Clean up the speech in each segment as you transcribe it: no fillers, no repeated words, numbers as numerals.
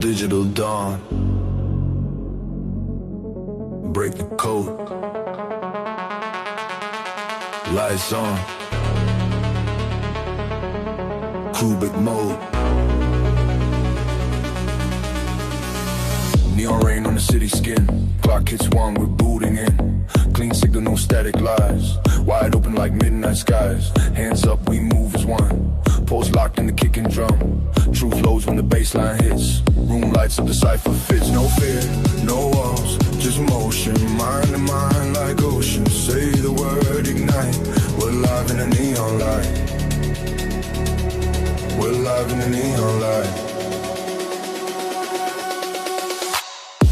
Digital dawn. Break the code. Lights on. Qubic mode. Neon rain on the city skin. Clock hits 1, we're booting in. Clean signal, no static lies. Wide open like midnight skies. Hands up, we move as one. Pulse locked in the kicking drum. True flows when the bassline hits. Room lights up, the cipher fits. No fear, no walls, just motion. Mind to mind like ocean. Say the word, ignite. We're live in the neon light. We're live in the neon light.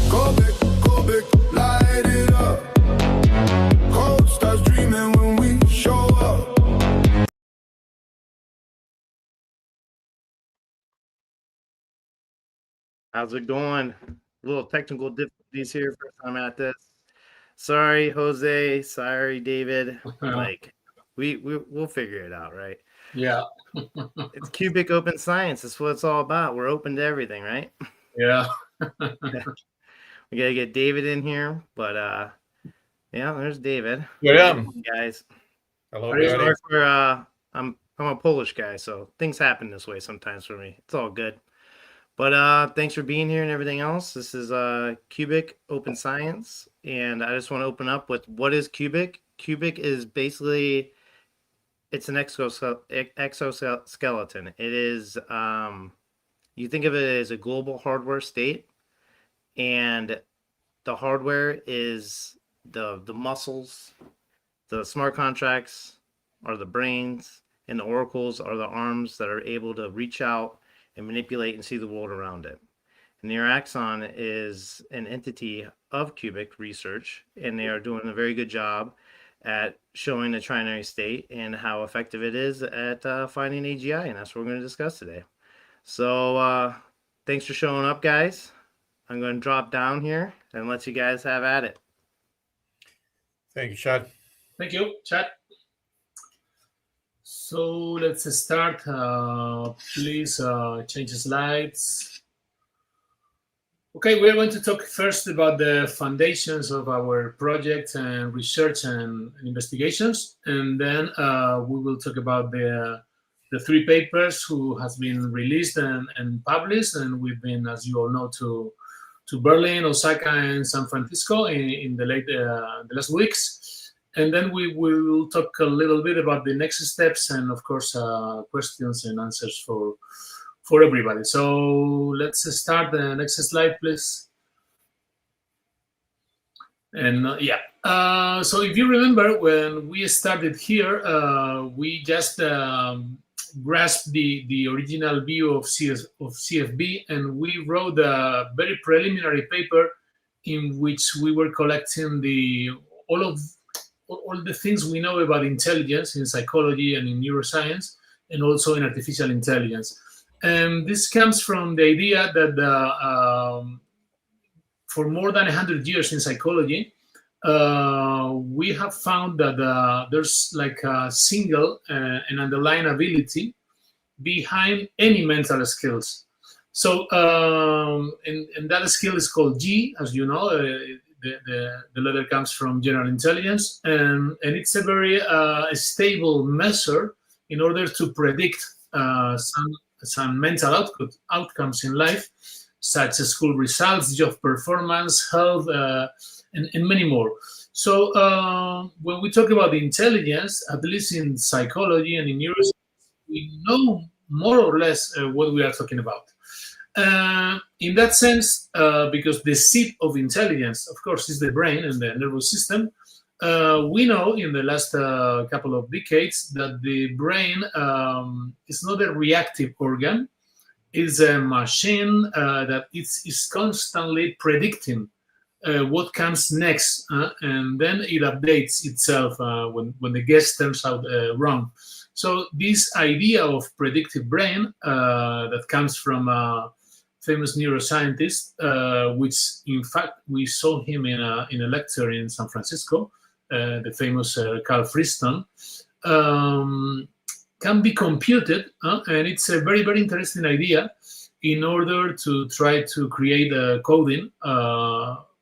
Qubic, light it up. Cold starts dreaming when we show up. How's it going? A little technical difficulties here. First time at this. Sorry, Jose. Sorry, David. Like, we'll figure it out, right? Yeah. It's Qubic Open Science. That's what it's all about. We're open to everything, right? Yeah. We gotta get David in here, but yeah, there's David. Yeah, guys. hello, Sorry everybody. for I'm a Polish guy, so things happen this way sometimes for me. It's all good. But thanks for being here and everything else. This is Qubic Open Science, and I just want to open up with what is Qubic. Qubic is basically it's an exoskeleton. It is you think of it as a global hardware state, and the hardware is the muscles, the smart contracts are the brains, and the oracles are the arms that are able to reach out and manipulate and see the world around it. And Neuraxon is an entity of Qubic research, and they are doing a very good job at showing the trinary state and how effective it is at finding AGI, and that's what we're going to discuss today. So thanks for showing up, guys. I'm going to drop down here and let you guys have at it. Thank you, Chad. Thank you, Chad. So let's start. Please change the slides. Okay, we're going to talk first about the foundations of our project and research and investigations, and then we will talk about the 3 papers who has been released and published, and we've been, as you all know, to Berlin, Osaka, and San Francisco in the last weeks. And then we will talk a little bit about the next steps and, of course, questions and answers for everybody. So let's start. The next slide, please. And so if you remember, when we started here, we just grasped the original view of CFB, and we wrote a very preliminary paper in which we were collecting all the things we know about intelligence in psychology and in neuroscience, and also in artificial intelligence. And this comes from the idea that for more than 100 years in psychology, we have found that there's like a single and underlying ability behind any mental skills. So, and that skill is called G, as you know. The letter comes from general intelligence, and it's a very stable measure in order to predict some mental outcomes in life, such as school results, job performance, health, and many more. So when we talk about intelligence, at least in psychology and in neuroscience, we know more or less what we are talking about. In that sense, because the seat of intelligence, of course, is the brain and the nervous system, we know in the last couple of decades that the brain is not a reactive organ. It's a machine that is constantly predicting what comes next, and then it updates itself when the guess turns out wrong. So this idea of predictive brain that comes from famous neuroscientist, which in fact we saw him in a lecture in San Francisco, the famous Carl Friston, can be computed, and it's a very, very interesting idea in order to try to create a coding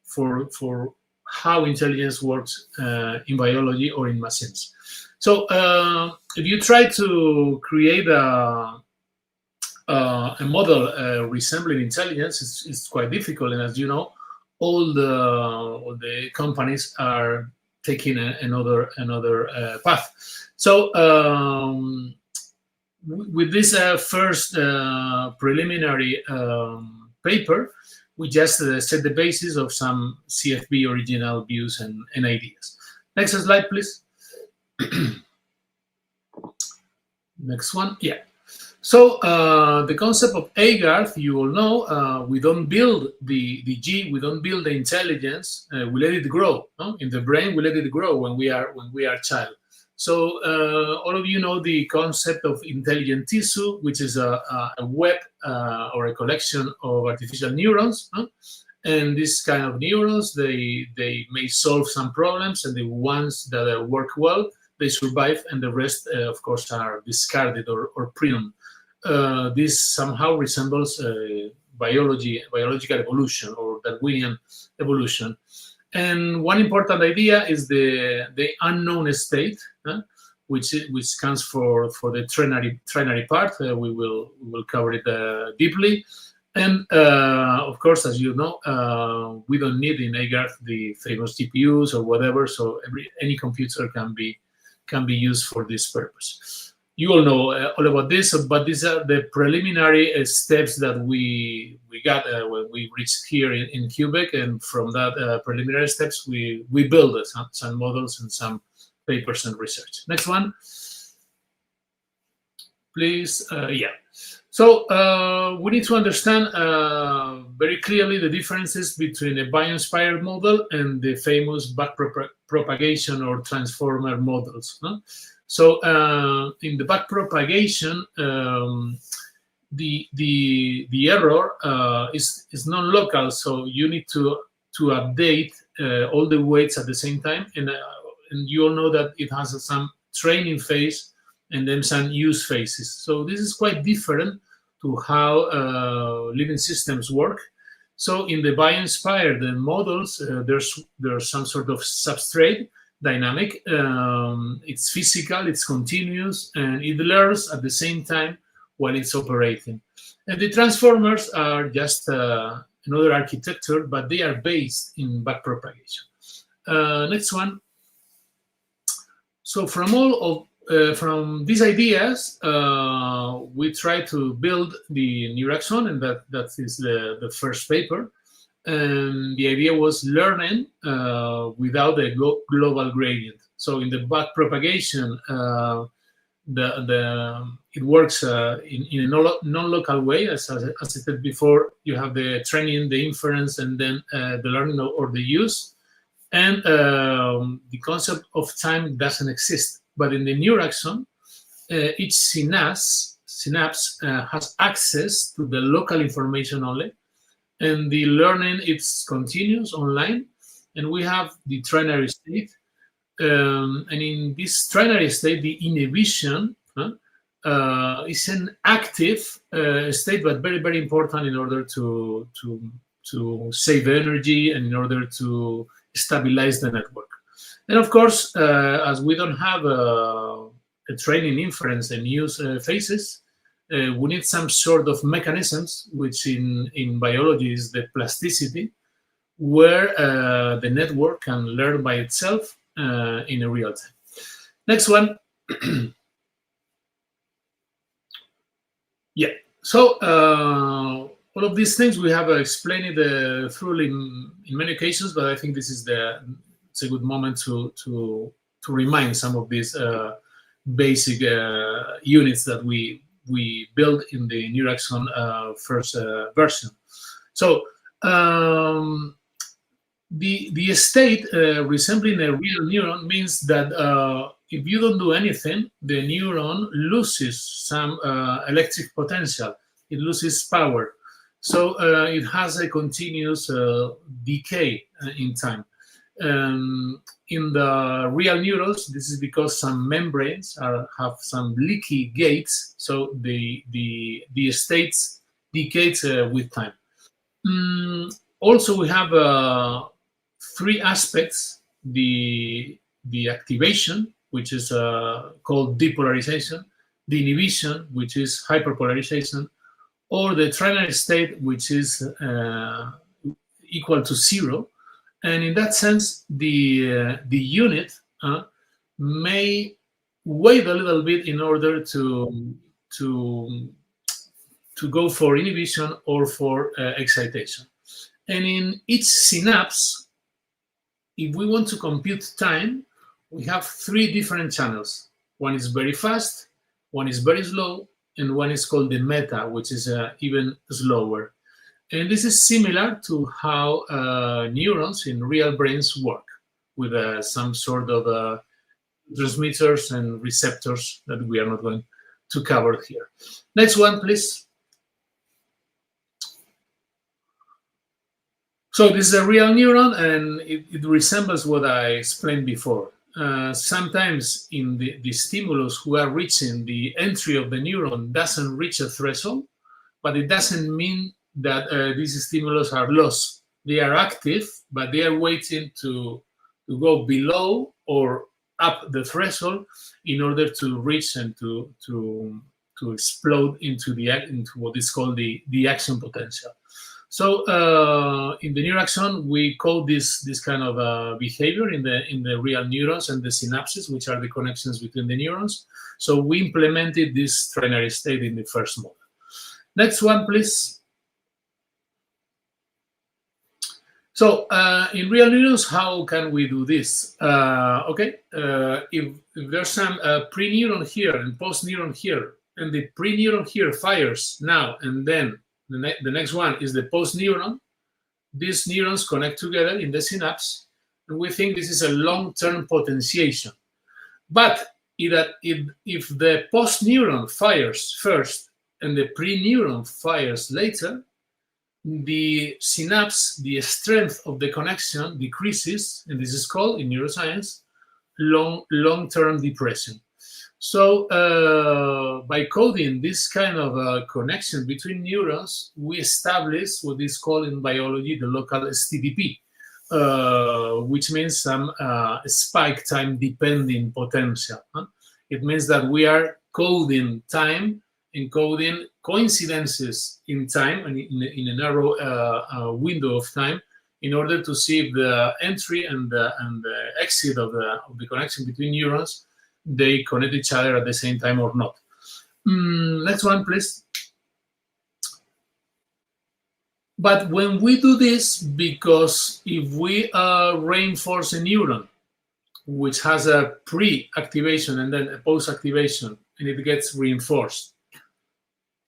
for how intelligence works in biology or in machines. So if you try to create a model resembling intelligence, it's quite difficult, and as you know, all the companies are taking another path. So with this first preliminary paper, we just set the basis of some CFB original views and ideas. Next slide, please. Next one, yeah. So the concept of Aigarth, you all know, we don't build the G, we don't build the intelligence, we let it grow. No? In the brain, we let it grow when we are a child. So all of you know the concept of intelligent tissue, which is a web or a collection of artificial neurons. Huh? And this kind of neurons, they may solve some problems, and the ones that work well, they survive, and the rest, of course, are discarded or pruned. This somehow resembles biological evolution or Darwinian evolution. And one important idea is the unknown state, which comes for the trinary part. We will cover it deeply. And of course, as you know, we don't need in Aigarth the famous GPUs or whatever. So any computer can be used for this purpose. You all know all about this, but these are the preliminary steps that we got when we reached here in Qubic, and from that preliminary steps, we build some models and some papers and research. Next one, please. Yeah. So we need to understand very clearly the differences between a bio-inspired model and the famous backpropagation or transformer models. Huh? So in the backpropagation, the error is non-local, so you need to update all the weights at the same time, and you all know that it has some training phase and then some use phases. So this is quite different to how living systems work. So in the bio-inspired models, there's some sort of substrate dynamic. It's physical, it's continuous, and it learns at the same time while it's operating. And the transformers are just another architecture, but they are based in backpropagation. Next one. So from these ideas, we try to build the neuraxon, and that is the first paper. And the idea was learning without a global gradient. So in the backpropagation, it works in a non-local way. As I said before, you have the training, the inference, and then the learning or the use. And the concept of time doesn't exist. But in the neuraxon, each synapse has access to the local information only. And the learning, it's continuous online, and we have the trinary state. And in this trinary state, the inhibition is an active state, but very, very important in order to save energy and in order to stabilize the network. And of course, as we don't have a training, inference, and use phases, we need some sort of mechanisms, which in biology is the plasticity, where the network can learn by itself in a real time. Next one. Yeah, so all of these things we have explained it thoroughly in many occasions, but I think this is it's a good moment to remind some of these basic units that we built in the neuraxon first version. So the state resembling a real neuron means that if you don't do anything, the neuron loses some electric potential. It loses power. So it has a continuous decay in time. In the real neurons, this is because some membranes have some leaky gates, so the decays with time. Also, we have 3 aspects: the activation, which is called depolarization; the inhibition, which is hyperpolarization; or the trinary state, which is equal to 0. And in that sense, the unit may wait a little bit in order to go for inhibition or for excitation. And in each synapse, if we want to compute time, we have 3 different channels. One is very fast, one is very slow, and one is called the meta, which is even slower. And this is similar to how neurons in real brains work, with some sort of transmitters and receptors that we are not going to cover here. Next one, please. So this is a real neuron, and it resembles what I explained before. Sometimes in the stimulus who are reaching the entry of the neuron doesn't reach a threshold, but it doesn't mean that these stimulus are lost. They are active, but they are waiting to go below or up the threshold in order to reach and to explode into what is called the action potential. So in the neuraxon, we code this kind of behavior in the real neurons and the synapses, which are the connections between the neurons. So we implemented this trinary state in the first model. Next one, please. So in real neurons, how can we do this? If there's some pre-neuron here and post-neuron here, and the pre-neuron here fires now, and then the next one is the post-neuron, these neurons connect together in the synapse, and we think this is a long-term potentiation. But if the post-neuron fires first and the pre-neuron fires later, the synapse, the strength of the connection decreases, and this is called, in neuroscience, long-term depression. So by coding this kind of connection between neurons, we establish what is called in biology the local STDP, which means some spike time depending potential. It means that we are coding time, encoding coincidences in time and in a narrow window of time, in order to see if the entry and the exit of the connection between neurons, they connect each other at the same time or not. Next one, please. But when we do this, because if we reinforce a neuron, which has a pre-activation and then a post-activation, and it gets reinforced,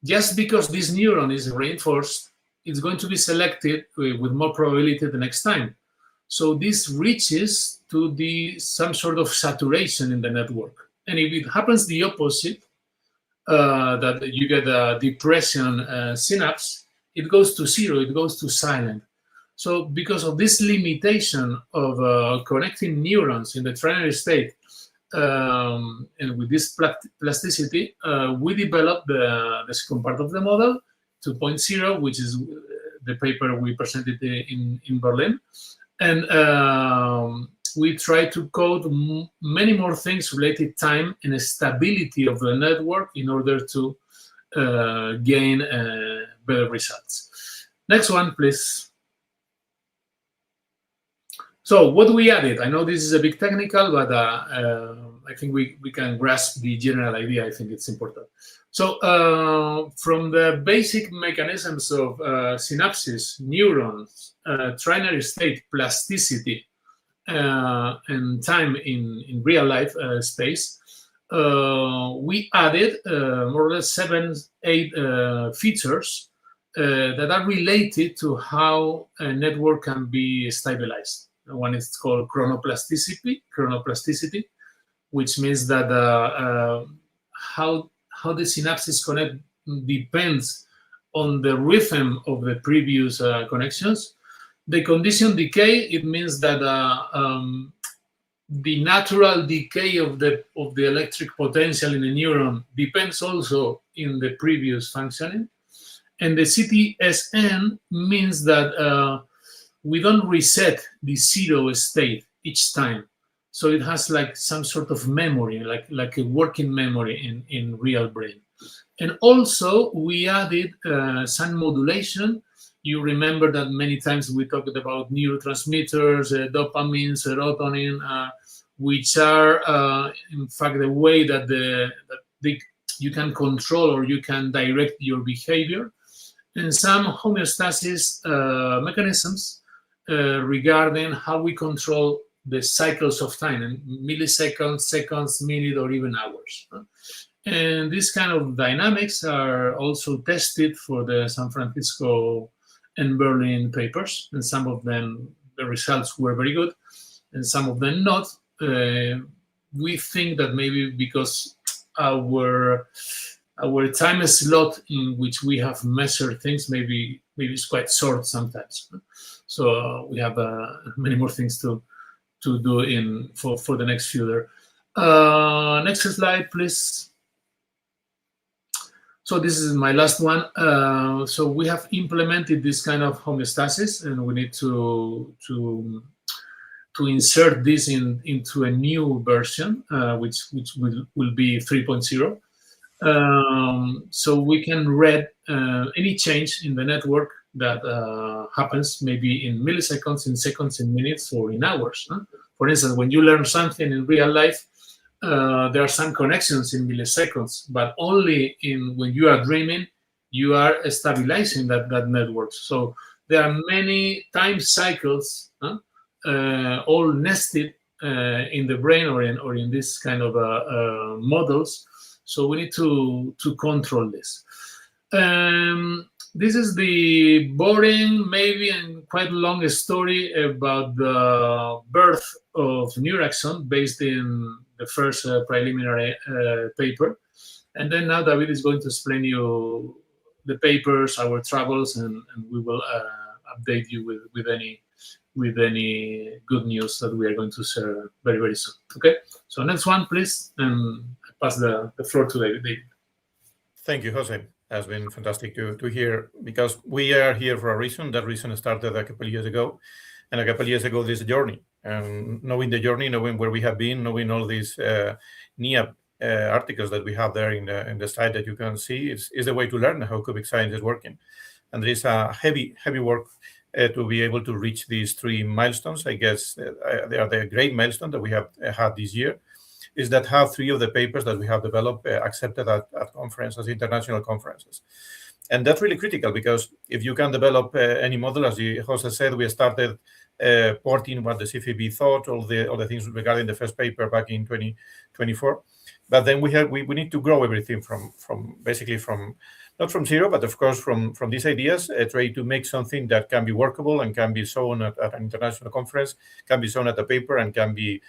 just because this neuron is reinforced, it's going to be selected with more probability the next time. So this reaches to some sort of saturation in the network. And if it happens the opposite, that you get a depression synapse, it goes to 0, it goes to silent. So because of this limitation of connecting neurons in the trinary state, and with this plasticity, we developed the second part of the model, 2.0, which is the paper we presented in Berlin. And we try to code many more things related to time and stability of the network in order to gain better results. Next one, please. So what we added, I know this is a bit technical, but I think we can grasp the general idea. I think it's important. So from the basic mechanisms of synapses, neurons, trinary state, plasticity, and time in real life space, we added more or less 7-8 features that are related to how a network can be stabilized. One is called chronoplasticity, which means that how the synapses connect depends on the rhythm of the previous connections. The condition decay, it means that the natural decay of the electric potential in a neuron depends also in the previous functioning. And the CTSN means that we don't reset the 0 state each time. So it has like some sort of memory, like a working memory in real brain. And also we added some modulation. You remember that many times we talked about neurotransmitters, dopamine, serotonin, which are in fact the way that you can control or you can direct your behavior, and some homeostasis mechanisms regarding how we control the cycles of time in milliseconds, seconds, minutes, or even hours. And these kind of dynamics are also tested for the San Francisco and Berlin papers, and some of them, the results were very good, and some of them not. We think that maybe because our time slot in which we have measured things maybe it's quite short sometimes. So we have many more things to do for the next few there. Next slide, please. So this is my last one. So we have implemented this kind of homeostasis, and we need to insert this into a new version, which will be 3.0. So we can read any change in the network that happens maybe in milliseconds, in seconds, in minutes, or in hours. For instance, when you learn something in real life, there are some connections in milliseconds, but only when you are dreaming, you are stabilizing that network. So there are many time cycles, all nested in the brain or in this kind of models. So we need to control this. This is the boring, maybe, and quite long story about the birth of neuraxon based in the first preliminary paper. And then now David is going to explain you the papers, our travels, and we will update you with any good news that we are going to share very, very soon. Okay, so next one, please, and I pass the floor to David. Thank you, Jose. Has been fantastic to hear, because we are here for a reason. That reason started a couple of years ago, and a couple of years ago this journey, and knowing the journey, knowing where we have been, knowing all these NIA articles that we have there in the site that you can see is the way to learn how Qubic Science is working. And there is a heavy work to be able to reach these 3 milestones. I guess they are the great milestone that we have had this year, is that have 3 of the papers that we have developed accepted at conferences, international conferences. And that's really critical, because if you can develop any model, as Jose said, we started porting what the CFB thought, all the things regarding the first paper back in 2024. But then we need to grow everything from not from zero, but of course from these ideas, try to make something that can be workable and can be shown at an international conference, can be shown at a paper, and can be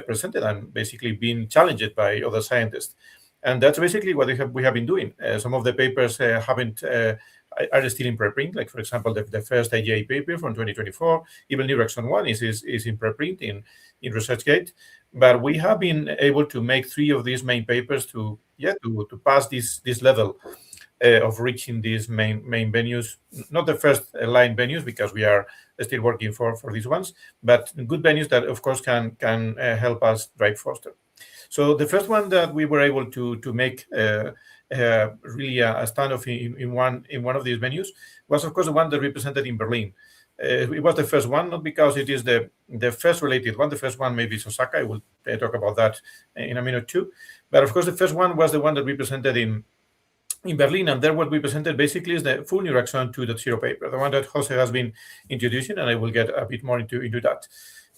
presented and basically being challenged by other scientists. And that's basically what we have been doing. Some of the papers are still in preprint, like, for example, the first IgA paper from 2024, even neuraxon 1 is in preprint in ResearchGate. But we have been able to make 3 of these main papers to pass this level of reaching these main venues, not the first line venues, because we are still working for these ones, but good venues that of course can help us drive faster. So the first one that we were able to make really a standoff in one of these venues was, of course, the one that we presented in Berlin. It was the first one, not because it is the first related one. The first one maybe is Osaka. I will talk about that in a minute too. But of course, the first one was the one that we presented in Berlin, and there what we presented basically is the full neuraxon 2.0 paper, the one that Jose has been introducing, and I will get a bit more into that.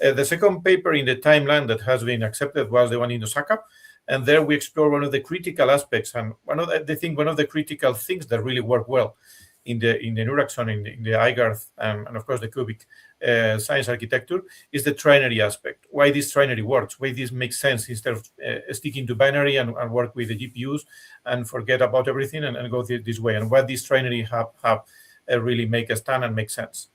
The second paper in the timeline that has been accepted was the one in Osaka, and there we explore one of the critical aspects, and one of the critical things that really work well in the neuraxon, in the Aigarth, and of course the Qubic Science architecture, is the trinary aspect. Why this trinary works, why this makes sense instead of sticking to binary and work with the GPUs and forget about everything and go this way, and why this trinary have really make a stand and make sense.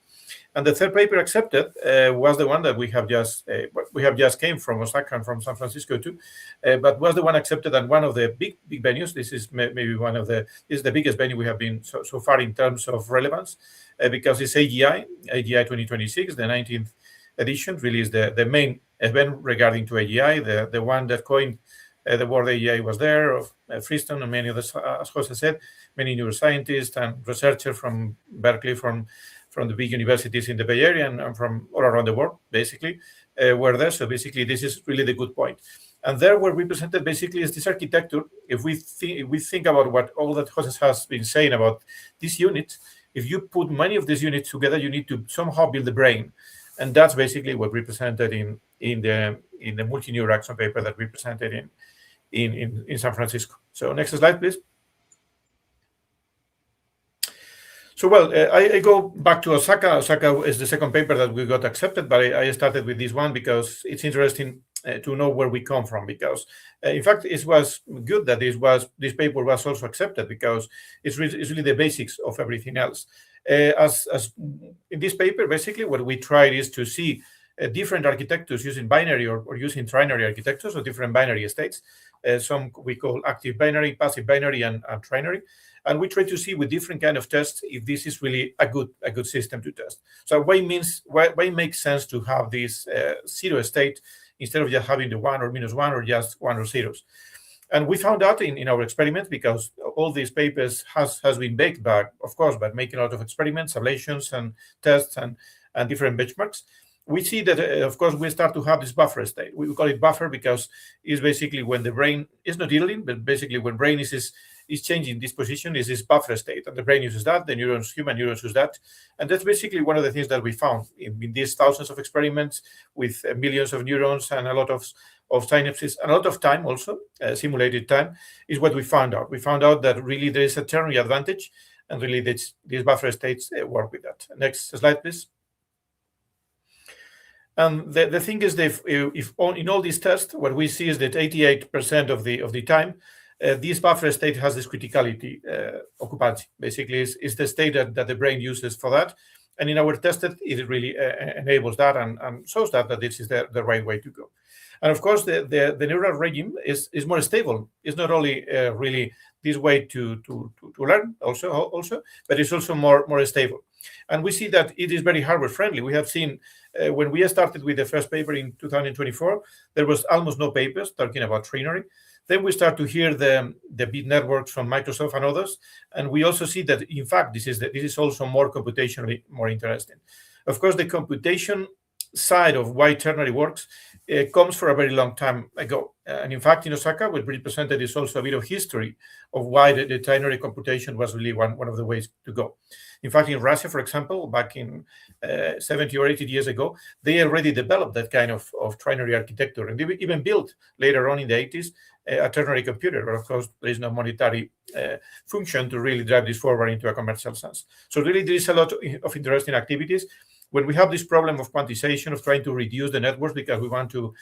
And the third paper accepted was the one that we have just came from Osaka and from San Francisco too, but was the one accepted at one of the big venues. This is maybe this is the biggest venue we have been so far in terms of relevance, because it's AGI 2026, the 19th edition. Really is the main event regarding to AGI, the one that coined the word AGI was there, of Freestone and many others, as Jose said, many neuroscientists and researchers from Berkeley, from the big universities in the Bay Area and from all around the world, basically, were there. So basically, this is really the good point. And there, what we presented basically is this architecture. If we think about what all that Jose has been saying about these units, if you put many of these units together, you need to somehow build the brain, and that's basically what we presented in the multi-neuraxon paper that we presented in San Francisco. So next slide, please. So, well, I go back to Osaka. Osaka is the second paper that we got accepted, but I started with this one because it's interesting to know where we come from. Because, in fact, it was good that this paper was also accepted, because it's really the basics of everything else. As in this paper, basically, what we tried is to see different architectures using binary or using trinary architectures, or different binary states. Some we call active binary, passive binary, and trinary. And we try to see with different kind of tests if this is really a good system to test. So why it makes sense to have this zero state instead of just having the 1 or -1 or just 1 or zeros. And we found out in our experiments, because all these papers has been baked back, of course, by making a lot of experiments, ablations, and tests, and different benchmarks. We see that, of course, we start to have this buffer state. We call it buffer because it's basically when the brain is not idling, but basically when brain is changing this position, is this buffer state. And the brain uses that, the human neurons use that. And that's basically one of the things that we found in these thousands of experiments with millions of neurons and a lot of synapses, and a lot of time also, simulated time, is what we found out. We found out that really there is a ternary advantage, and really these buffer states work with that. Next slide, please. And the thing is that if in all these tests, what we see is that 88% of the time, this buffer state has this criticality occupancy. Basically, is the state that the brain uses for that. And in our tested, it really enables that and shows that this is the right way to go. And of course, the neural regime is more stable. It's not only really this way to learn also, but it's also more stable. And we see that it is very hardware friendly. We have seen when we started with the first paper in 2024, there was almost no papers talking about Trinary. Then we start to hear the bit networks from Microsoft and others, and we also see that in fact this is also more computationally more interesting. Of course, the computation side of why ternary works comes for a very long time ago, and in fact in Osaka what we presented is also a bit of history of why the ternary computation was really one of the ways to go. In fact, in Russia, for example, back in 70 or 80 years ago, they already developed that kind of trinary architecture, and they even built later on in the 80s a ternary computer. But of course, there is no monetary function to really drive this forward into a commercial sense. So really, there is a lot of interesting activities. When we have this problem of quantization, of trying to reduce the networks because we want to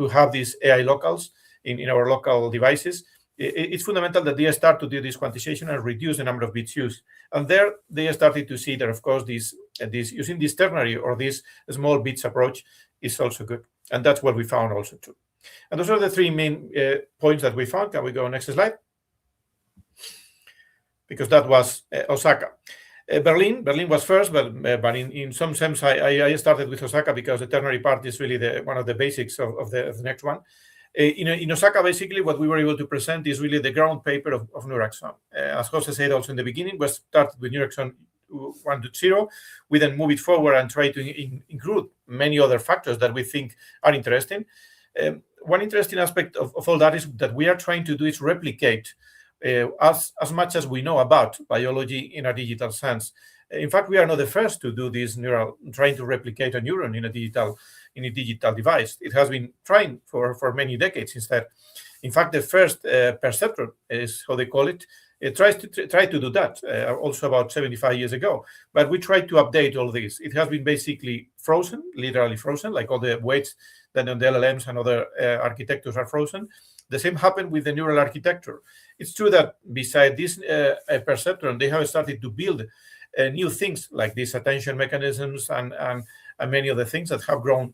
have these AI locals in our local devices, it's fundamental that they start to do this quantization and reduce the number of bits used. And there they started to see that, of course, this using this ternary or this small bits approach is also good. And that's what we found also too. And those are the three main points that we found. Can we go next slide? Because that was Osaka. Berlin was first, but in some sense, I started with Osaka because the ternary part is really one of the basics of the next one. In Osaka, basically, what we were able to present is really the ground paper of neuraxon. As Jose said also in the beginning, we started with neuraxon 1.0. We then move it forward and try to include many other factors that we think are interesting. One interesting aspect of all that is that we are trying to do is replicate as much as we know about biology in a digital sense. In fact, we are not the first to do this trying to replicate a neuron in a digital device. It has been trying for many decades instead. In fact, the first perceptron is how they call it. It try to do that also about 75 years ago. But we tried to update all this. It has been basically frozen, literally frozen, like all the weights that on the LLMs and other architectures are frozen. The same happened with the neural architecture. It's true that beside this perceptron, they have started to build new things like these attention mechanisms and many other things that have grown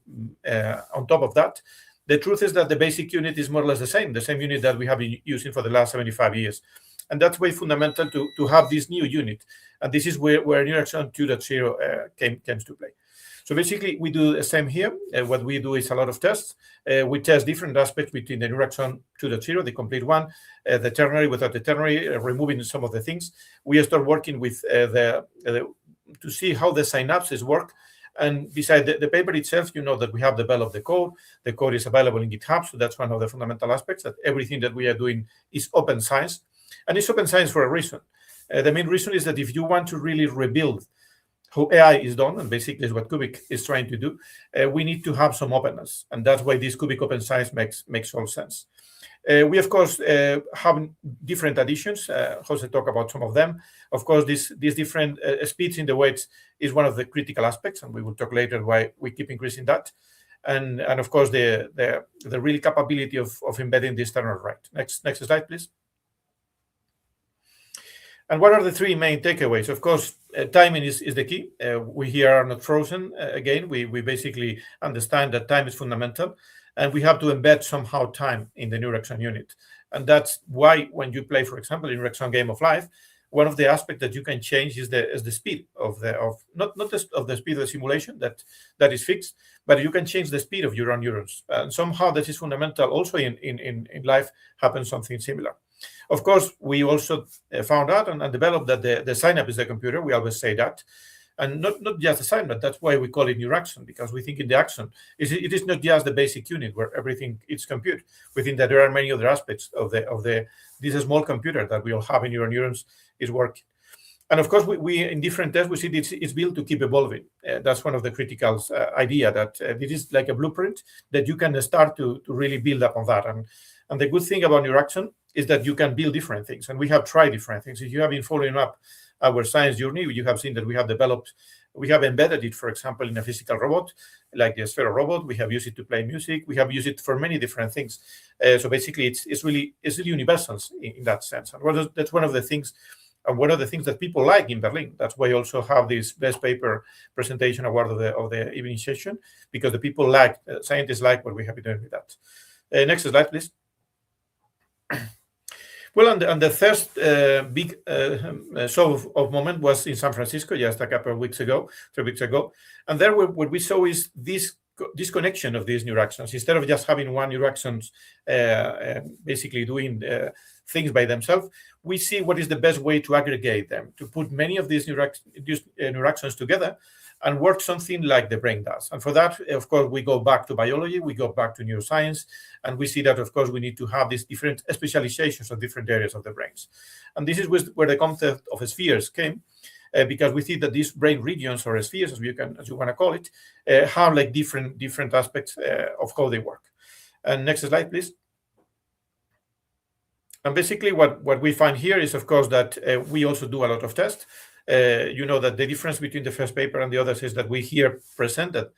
on top of that. The truth is that the basic unit is more or less the same unit that we have been using for the last 75 years. And that's very fundamental to have this new unit. And this is where Neuraxon 2.0 comes to play. So basically, we do the same here. What we do is a lot of tests. We test different aspects between the Neuraxon 2.0, the complete one, the ternary without the ternary, removing some of the things. We start working with to see how the synapses work. And beside the paper itself, you know that we have developed the code. The code is available in GitHub, so that's one of the fundamental aspects, that everything that we are doing is open science. And it's open science for a reason. The main reason is that if you want to really rebuild how AI is done, and basically is what Qubic is trying to do, we need to have some openness. And that's why this Qubic open science makes all sense. We, of course, have different additions. Jose talked about some of them. Of course, these different speeds in the weights is one of the critical aspects, and we will talk later why we keep increasing that. And of course, the real capability of embedding this ternary right. Next slide, please. And what are the three main takeaways? Of course, timing is the key. We here are not frozen. Again, we basically understand that time is fundamental, and we have to embed somehow time in the Neuraxon unit. And that's why when you play, for example, in Neuraxon Game of Life, one of the aspects that you can change is the speed of not of the speed of the simulation that is fixed, but you can change the speed of your own neurons. And somehow that is fundamental. Also in life happens something similar. Of course, we also found out and developed that the synapse is the computer. We always say that. And not just the synapse, but that's why we call it neuraxon, because we think in the axon, it is not just the basic unit where everything is computed. We think that there are many other aspects of this small computer that we all have in your neurons is working. And of course, we in different tests, we see it's built to keep evolving. That's one of the critical idea, that this is like a blueprint that you can start to really build up on that. And the good thing about Neuraxon is that you can build different things. And we have tried different things. If you have been following up our science journey, you have seen that we have embedded it, for example, in a physical robot, like the Sphero robot. We have used it to play music. We have used it for many different things. So basically, it's really universal in that sense. And that's one of the things. And one of the things that people like in Berlin. That's why I also have this best paper presentation award of the evening session, because the people scientists like what we have been doing with that. Next slide, please. Well, and the first big show of moment was in San Francisco just a couple of weeks ago, 3 weeks ago. And there what we saw is this disconnection of these neuraxons. Instead of just having one neuraxons basically doing things by themselves, we see what is the best way to aggregate them, to put many of these neuraxons together and work something like the brain does. And for that, of course, we go back to biology, we go back to neuroscience, and we see that, of course, we need to have these different specializations of different areas of the brains. And this is where the concept of spheres came, because we see that these brain regions, or spheres, as you want to call it, have like different aspects of how they work. And next slide, please. And basically what we find here is, of course, that we also do a lot of tests. You know that the difference between the first paper and the others is that we here presented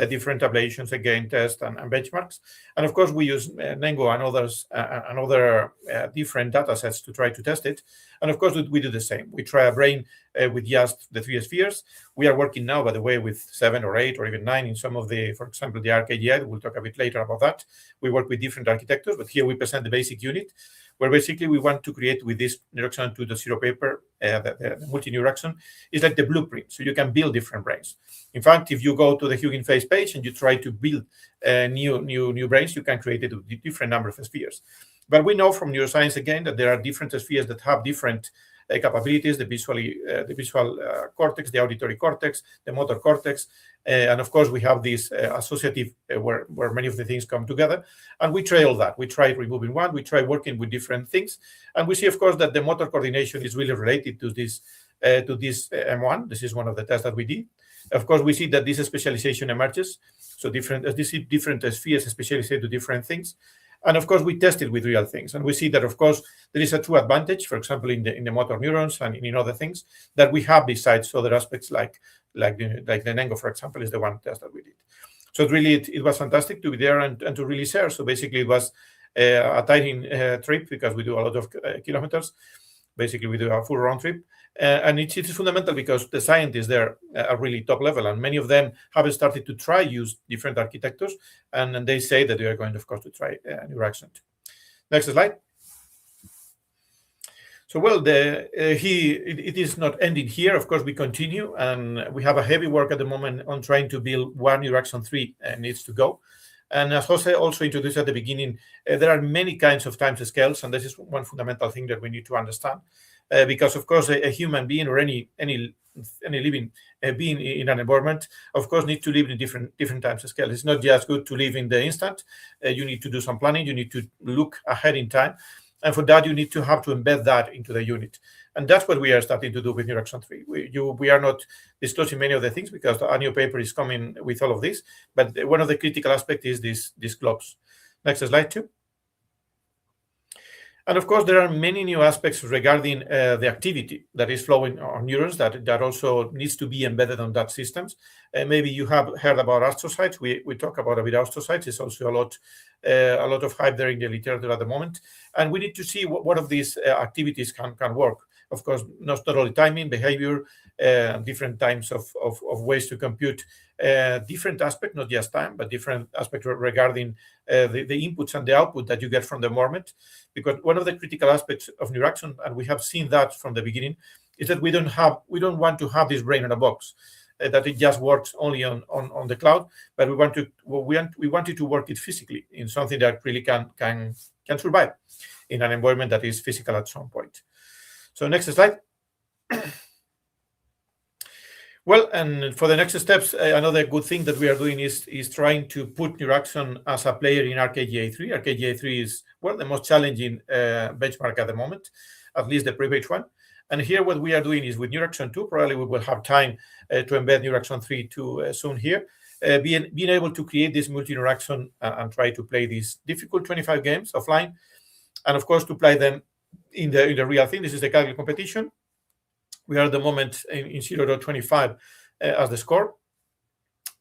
different ablations, again, tests and benchmarks. And of course, we use Nengo and others and other different data sets to try to test it. And of course, we do the same. We try a brain with just the 3 spheres. We are working now, by the way, with 7 or 8 or even 9 in some of the, for example, the ArcAGI. We'll talk a bit later about that. We work with different architectures, but here we present the basic unit, where basically we want to create with this Neuraxon 2.0 paper, the multi-neuraxon, is like the blueprint. So you can build different brains. In fact, if you go to the Hugging Face page and you try to build new brains, you can create it with different number of spheres. But we know from neuroscience, again, that there are different spheres that have different capabilities, the visual cortex, the auditory cortex, the motor cortex. And of course, we have this associative where many of the things come together. And we try all that. We try removing one. We try working with different things. And we see, of course, that the motor coordination is really related to this M1. This is one of the tests that we did. Of course, we see that this specialization emerges. So different spheres specialize to different things. And of course, we test it with real things. And we see that, of course, there is a true advantage, for example, in the motor neurons and in other things that we have besides other aspects like the Nengo, for example, is the one test that we did. So it was fantastic to be there and to really share. So basically, it was a tiring trip because we do a lot of kilometers. Basically, we do a full round trip. And it's fundamental because the scientists there are really top level, and many of them have started to try use different architectures, and they say that they are going, of course, to try neuraxon. Next slide. So, well, it is not ending here. Of course, we continue, and we have a heavy work at the moment on trying to build one neuraxon 3 needs to go. And as Jose also introduced at the beginning, there are many kinds of time scales, and this is one fundamental thing that we need to understand. Because, of course, a human being or any living being in an environment, of course, need to live in different time scales. It's not just good to live in the instant. You need to do some planning. You need to look ahead in time. And for that, you need to have to embed that into the unit. And that's what we are starting to do with neuraxon 3. We are not disclosing many of the things because a new paper is coming with all of this. But one of the critical aspects is these globes. Next slide, too. And of course, there are many new aspects regarding the activity that is flowing on neurons that also needs to be embedded on that systems. Maybe you have heard about astrocytes. We talk about a bit astrocytes. It's also a lot of hype there in the literature at the moment. And we need to see what of these activities can work. Of course, not only timing, behavior, different types of ways to compute different aspects, not just time, but different aspects regarding the inputs and the output that you get from the environment. Because one of the critical aspects of neuraxon, and we have seen that from the beginning, is that we don't want to have this brain in a box, that it just works only on the cloud, but we want it to work it physically in something that really can survive in an environment that is physical at some point. So next slide. Well, and for the next steps, another good thing that we are doing is trying to put neuraxon as a player in RKGA3. RKGA3 is, well, the most challenging benchmark at the moment, at least the pre-batch one. And here what we are doing is with neuraxon 2, probably we will have time to embed neuraxon 3 too soon here, being able to create this multi-neuraxon and try to play these difficult 25 games offline, and of course to play them in the real thing. This is the Kaggle competition. We are at the moment in 0.25 as the score.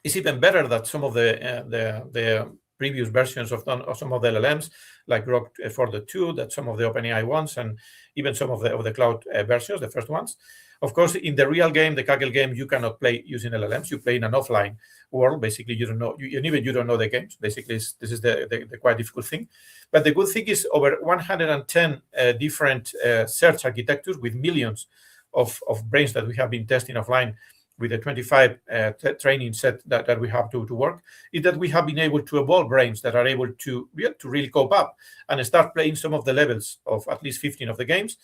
It's even better than some of the previous versions of some of the LLMs, like Grok for the 2, that some of the OpenAI ones, and even some of the cloud versions, the first ones. Of course, in the real game, the Kaggle game, you cannot play using LLMs. You play in an offline world. Basically, you don't know, you don't know the games. Basically, this is the quite difficult thing. But the good thing is over 110 different search architectures with millions of brains that we have been testing offline with the 25 training set that we have to work, is that we have been able to evolve brains that are able to really cope up and start playing some of the levels of at least 15 of the games.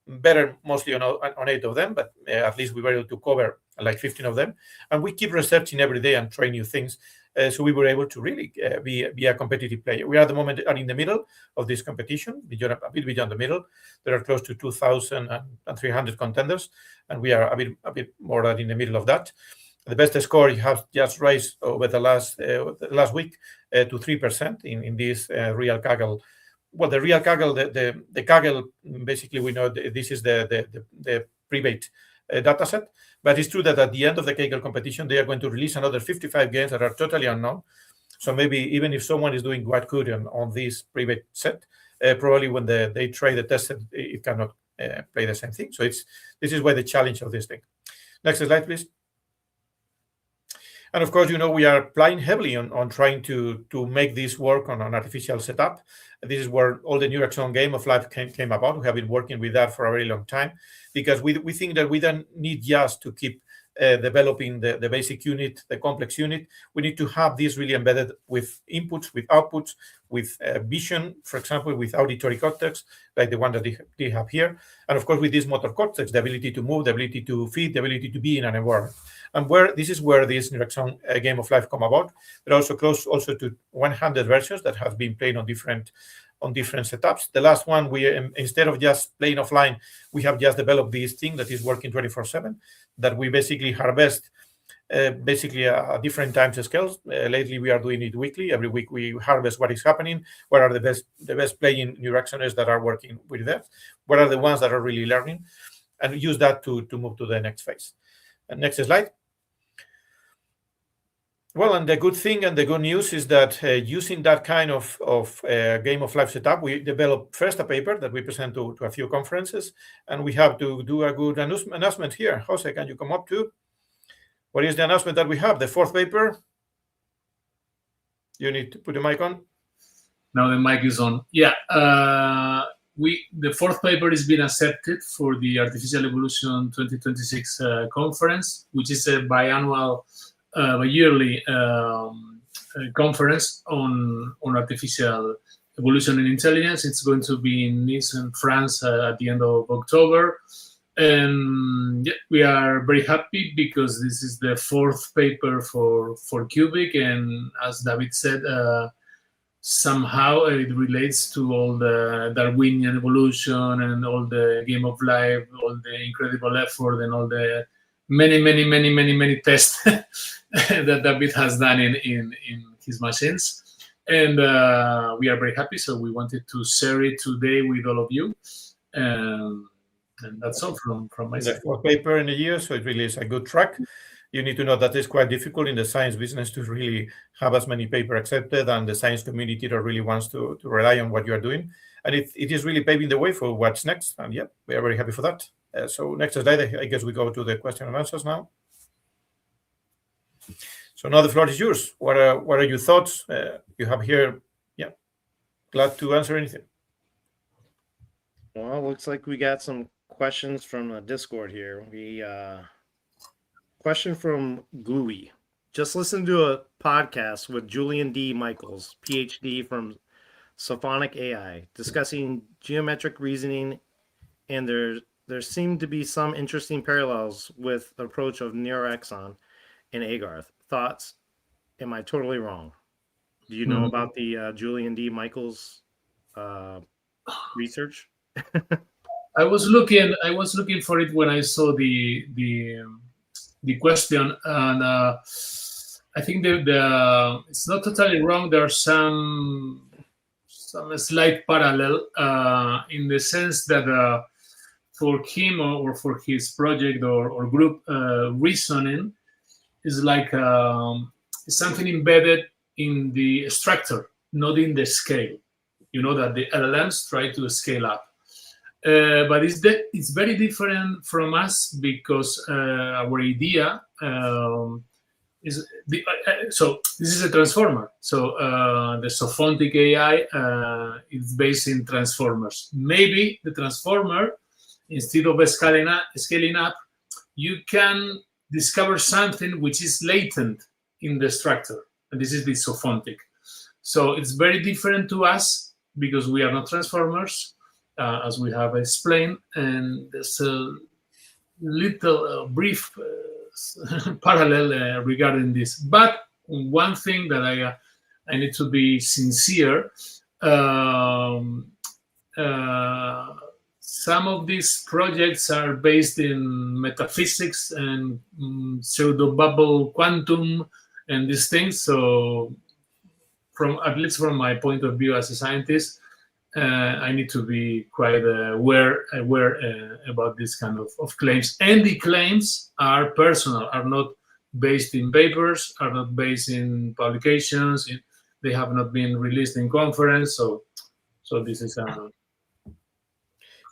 Better mostly on 8 of them, but at least we were able to cover like 15 of them. And we keep researching every day and try new things. So we were able to really be a competitive player. We are at the moment in the middle of this competition, a bit beyond the middle. There are close to 2,300 contenders, and we are a bit more than in the middle of that. The best score you have just raised over the last week to 3% in this real Kaggle. Well, the real Kaggle, the Kaggle, basically we know this is the pre-bait data set, but it's true that at the end of the Kaggle competition, they are going to release another 55 games that are totally unknown. So maybe even if someone is doing quite good on this pre-bait set, probably when they try the test set, it cannot play the same thing. So this is why the challenge of this thing. Next slide, please. And of course, we are playing heavily on trying to make this work on an artificial setup. This is where all the neuraxon game of life came about. We have been working with that for a very long time because we think that we don't need just to keep developing the basic unit, the complex unit. We need to have this really embedded with inputs, with outputs, with vision, for example, with auditory cortex, like the one that they have here. And of course, with this motor cortex, the ability to move, the ability to feed, the ability to be in an environment. And this is where this neuraxon game of life come about. They're also close to 100 versions that have been played on different setups. The last one, we instead of just playing offline, we have just developed this thing that is working 24/7, that we basically harvest different time scales. Lately, we are doing it weekly. Every week, we harvest what is happening. What are the best playing neuraxoners that are working with that? What are the ones that are really learning? And use that to move to the next phase. And next slide. Well, and the good thing and the good news is that using that kind of game of life setup, we developed first a paper that we present to a few conferences, and we have to do a good announcement here. Jose, can you come up too? What is the announcement that we have? The fourth paper? You need to put the mic on. Now the mic is on. Yeah, the fourth paper is being accepted for the Artificial Evolution 2026 conference, which is a biannual, yearly conference on artificial evolution and intelligence. It's going to be in Nice, in France, at the end of October. And yeah, we are very happy because this is the fourth paper for Qubic, and as David said, somehow it relates to all the Darwinian evolution and all the game of life, all the incredible effort and all the many tests that David has done in his machines. And we are very happy, so we wanted to share it today with all of you. And that's all from my side. The fourth paper in a year, so it really is a good track. You need to know that it's quite difficult in the science business to really have as many papers accepted, and the science community that really wants to rely on what you are doing. And it is really paving the way for what's next. And yeah, we are very happy for that. So next slide, I guess we go to the question and answers now. So now the floor is yours. What are your thoughts? You have here, yeah, glad to answer anything. Well, looks like we got some questions from Discord here. Question from Gluey. Just listened to a podcast with Julian D. Michaels, PhD from Sophonic AI, discussing geometric reasoning, and there seemed to be some interesting parallels with the approach of Neuraxon and Aigarth. Thoughts? Am I totally wrong? Do you know about the Julian D. Michaels research? I was looking for it when I saw the question, and I think it's not totally wrong. There are some slight parallel in the sense that for him or for his project or group, reasoning is like something embedded in the structure, not in the scale. You know that the LLMs try to scale up. But it's very different from us because our idea is so this is a transformer. So the Sophonic AI is based in transformers. Maybe the transformer, instead of scaling up, you can discover something which is latent in the structure, and this is the Sophonic. So it's very different to us because we are not transformers. As we have explained, and there's a little brief parallel regarding this. But one thing that I need to be sincere, some of these projects are based in metaphysics and pseudo-bubble quantum and these things. So at least from my point of view as a scientist, I need to be quite aware about this kind of claims. And the claims are personal, are not based in papers, are not based in publications. They have not been released in conference. So this is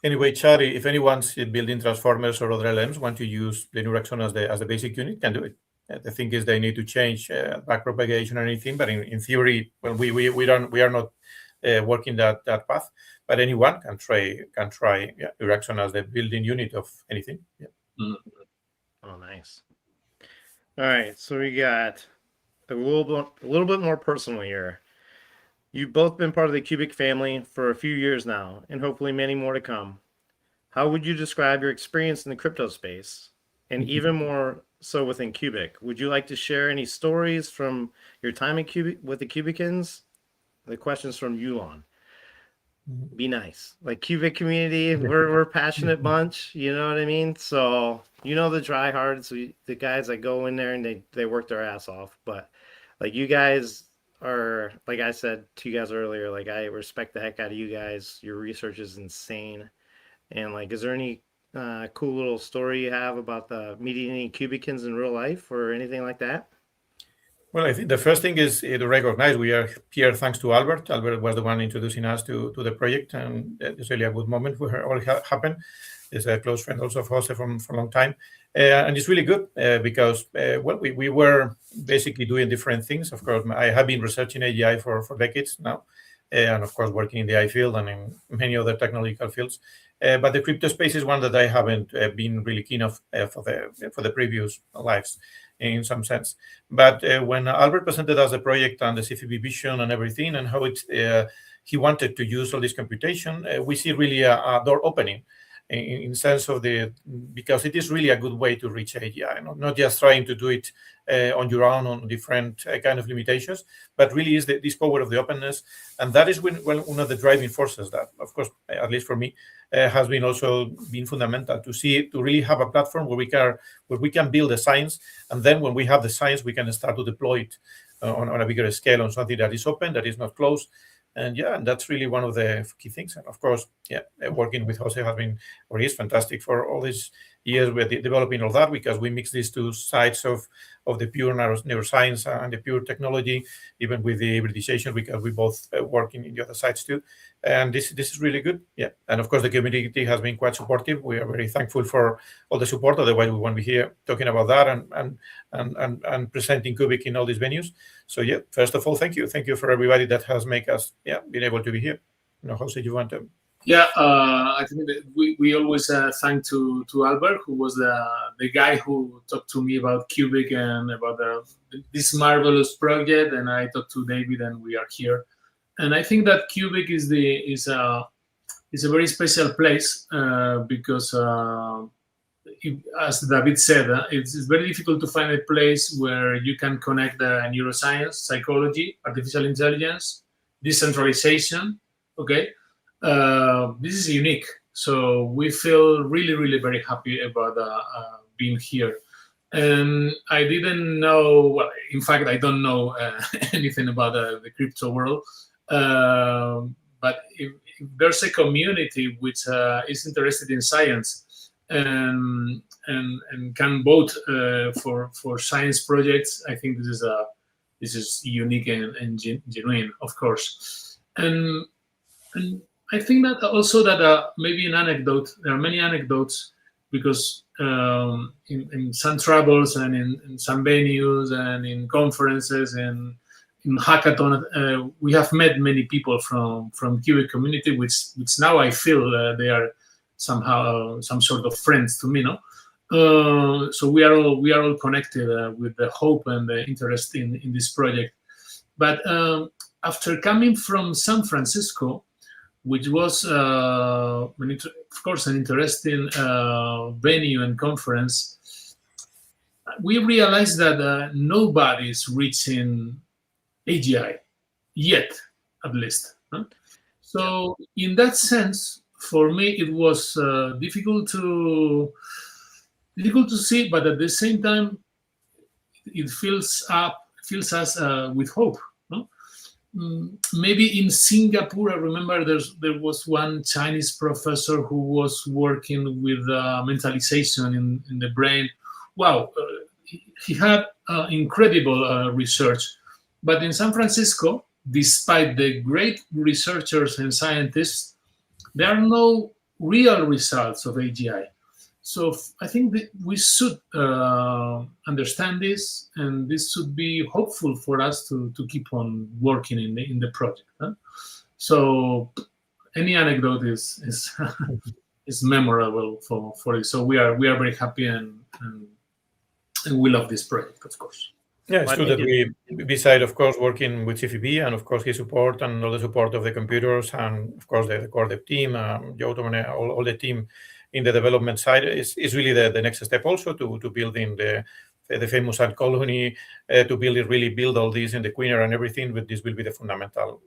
Anyway, Chari, if anyone's building transformers or other LMs want to use the Neuraxon as the basic unit, can do it. The thing is they need to change backpropagation or anything, but in theory, well, we are not working that path, but anyone can try Neuraxon as the building unit of anything. Yeah. Oh, nice. All right, so we got a little bit more personal here. You've both been part of the Qubic family for a few years now, and hopefully many more to come. How would you describe your experience in the crypto space, and even more so within Qubic? Would you like to share any stories from your time at Qubic with the Qubicans? The question's from Yulon. Be nice. Like Qubic community, we're a passionate bunch, you know what I mean? So, you know, the tryhards, the guys that go in there and they work their ass off. But like you guys are, like I said to you guys earlier, like I respect the heck out of you guys. Your research is insane. And like, is there any cool little story you have about meeting any Qubicans in real life or anything like that? Well, I think the first thing is to recognize we are here thanks to Albert. Albert was the one introducing us to the project, and it's really a good moment where all happened. He's a close friend also of Jose from for a long time. And it's really good because, well, we were basically doing different things. Of course, I have been researching AGI for decades now, and of course, working in the AI field and in many other technological fields. But the crypto space is one that I haven't been really keen of for the previous lives in some sense. But when Albert presented us the project and the CFB vision and everything, and how he wanted to use all this computation, we see really a door opening in sense of because it is really a good way to reach AGI, not just trying to do it on your own on different kind of limitations, but really is this power of the openness. And that is one of the driving forces that, of course, at least for me, has been also been fundamental to really have a platform where we can build the science, and then when we have the science, we can start to deploy it on a bigger scale on something that is open, that is not closed. And that's really one of the key things. And of course, working with Jose is fantastic for all these years with developing all that, because we mix these two sides of the pure neuroscience and the pure technology, even with the hybridization, because we both work in the other sides too. And this is really good. And of course, the community has been quite supportive. We are very thankful for all the support. Otherwise, we won't be here talking about that and presenting Qubic in all these venues. So first of all, thank you for everybody that has made us been able to be here. Jose, you want to? I think that we always thank to Albert, who was the guy who talked to me about Qubic and about this marvelous project, and I talked to David, and we are here. And I think that Qubic is a very special place because, as David said, it's very difficult to find a place where you can connect neuroscience, psychology, artificial intelligence, decentralization. Okay. This is unique, so we feel really very happy about being here. And I didn't know, well, in fact, I don't know anything about the crypto world, but if there's a community which is interested in science and can vote for science projects, I think this is unique and genuine, of course. And I think that also that maybe an anecdote. There are many anecdotes because in some travels and in some venues and in conferences and in hackathon, we have met many people from Qubic community, which now I feel they are somehow some sort of friends to me, no? So we are all connected with the hope and the interest in this project. But after coming from San Francisco, which was, of course, an interesting venue and conference, we realized that nobody's reaching AGI yet, at least. Huh? So in that sense, for me, it was difficult to see, but at the same time, it fills us with hope. No? Maybe in Singapore, I remember there was one Chinese professor who was working with mentalization in the brain. Wow, he had incredible research. But in San Francisco, despite the great researchers and scientists, there are no real results of AGI. So I think that we should understand this, and this should be hopeful for us to keep on working in the project. Huh? So any anecdote is is memorable for it. So we are very happy and we love this project, of course. Yeah, it's true that we, beside, of course, working with CFB and, of course, his support and all the support of the computers and, of course, the core dev team, Joe, all the team in the development side is really the next step also to building the famous ant colony, to build all these in the Queener and everything. But this will be the fundamental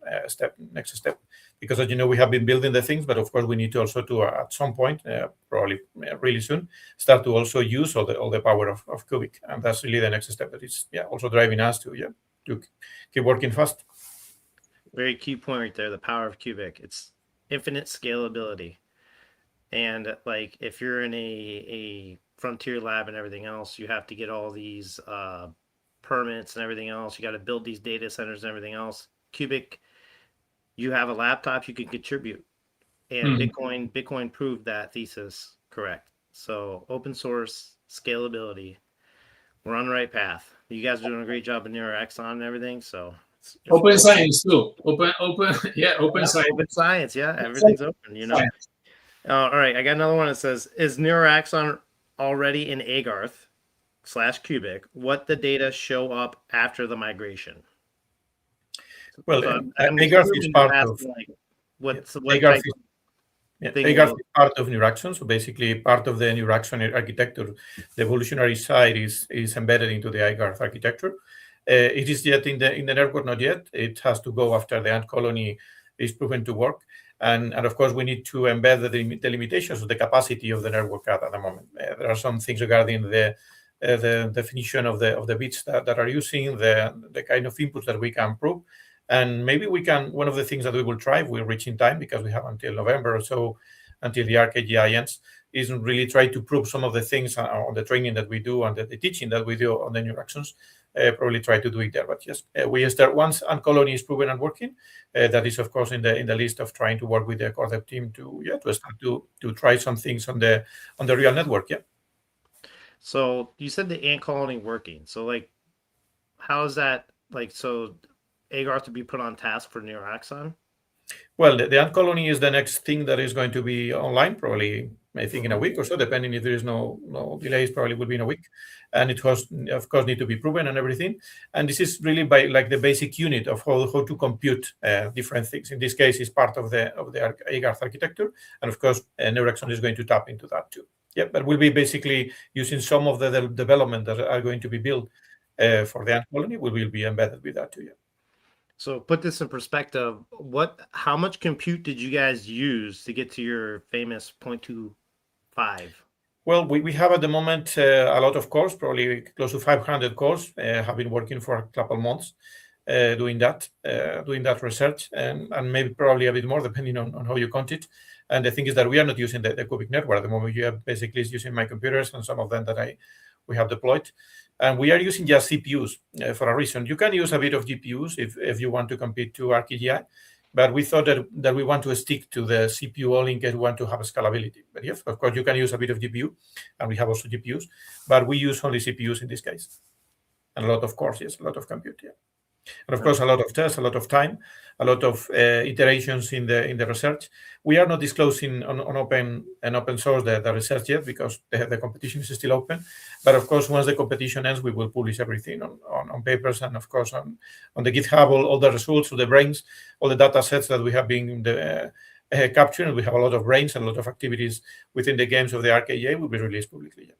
next step. Because, as you know, we have been building the things, but of course we need to also at some point, probably really soon, start to also use all the power of Qubic, and that's really the next step that is also driving us to keep working fast. Very key point right there, the power of Qubic. It's infinite scalability, and like if you're in a frontier lab and everything else, you have to get all these permits and everything else. You got to build these data centers and everything else. Qubic, you have a laptop, you can contribute. And Bitcoin proved that thesis correct. So open source, scalability, we're on the right path. You guys are doing a great job in milestones and everything. So it's Open science too. Open science. Open science, yeah. Everything's open, you know. All right, I got another one that says, is milestones already in Aigarth /Qubic? What the data show up after the migration? Well, So Aigarth is part of Aigarth is part of Neuraxon. So basically, part of the Neuraxon architecture, the evolutionary side is embedded into the Aigarth architecture. It is yet in the network, not yet. It has to go after the ant colony is proven to work. And of course, we need to embed the limitations of the capacity of the network at the moment. There are some things regarding the definition of the bits that are using, the kind of inputs that we can prove. And maybe we can, one of the things that we will try, we'll reach in time because we have until November or so, until the ArcAGI ends, is really try to prove some of the things on the training that we do and the teaching that we do on the Neuraxons. Probably try to do it there. But yes, we start once ant colony is proven and working. That is, of course, in the list of trying to work with the core dev team to start to try some things on the real network. Yeah. So you said the ant colony working. So like, how is that like? So Aigarth to be put on task for milestones? Well, the ant colony is the next thing that is going to be online, probably, I think, in a week or so, depending if there is no delays, probably will be in a week. And it has, of course, need to be proven and everything. And this is really by like the basic unit of how to compute different things. In this case, it's part of the Aigarth architecture. And of course, Neuraxon is going to tap into that too. Yeah, but we'll be basically using some of the development that are going to be built for the ant colony. We will be embedded with that too. Yeah. So put this in perspective. How much compute did you guys use to get to your famous 0.25? Well, we have at the moment a lot of cores, probably close to 500 cores. Have been working for a couple months doing that research, and maybe probably a bit more depending on how you count it. And the thing is that we are not using the Qubic network at the moment. You have basically using my computers and some of them that we have deployed. And we are using just CPUs for a reason. You can use a bit of GPUs if you want to compete to ArcAGI, but we thought that we want to stick to the CPU only in case we want to have scalability. But yes, of course, you can use a bit of GPU, and we have also GPUs, but we use only CPUs in this case. And a lot of cores, yes, a lot of compute, yeah. And of course, a lot of tests, a lot of time, a lot of iterations in the research. We are not disclosing on open source the research yet because the competition is still open. But of course, once the competition ends, we will publish everything on papers and of course on the GitHub, all the results of the brains, all the data sets that we have been capturing. We have a lot of brains and a lot of activities within the games of the ArcAGI will be released publicly. Yeah.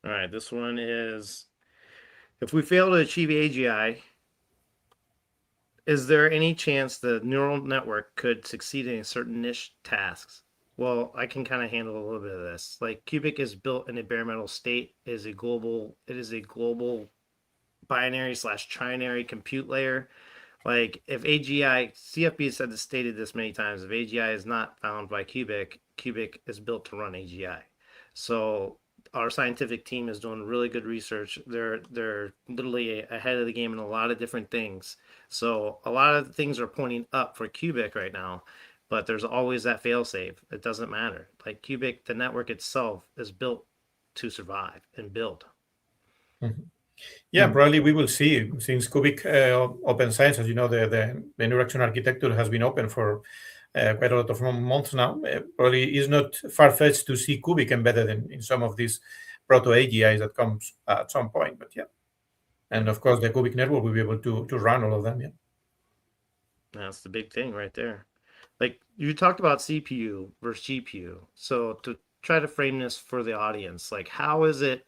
All right, this one is, if we fail to achieve AGI, is there any chance the neural network could succeed in certain niche tasks? Well, I can kind of handle a little bit of this. Like Qubic is built in a bare metal state. It is a global binary / trinary compute layer. Like if AGI, CFB has stated this many times, if AGI is not found by Qubic, Qubic is built to run AGI. So our scientific team is doing really good research. They're literally ahead of the game in a lot of different things. So a lot of things are pointing up for Qubic right now, but there's always that failsafe. It doesn't matter. Like Qubic, the network itself is built to survive and build. Mm-hmm. Yeah, probably we will see since Qubic Open Science, as you know, the Neuraxon architecture has been open for quite a lot of months now. Probably is not far-fetched to see Qubic embedded in some of these proto-AGIs that comes at some point. But yeah, and of course the Qubic network will be able to run all of them. Yeah, that's the big thing right there. Like you talked about CPU versus GPU. So to try to frame this for the audience, like how is it?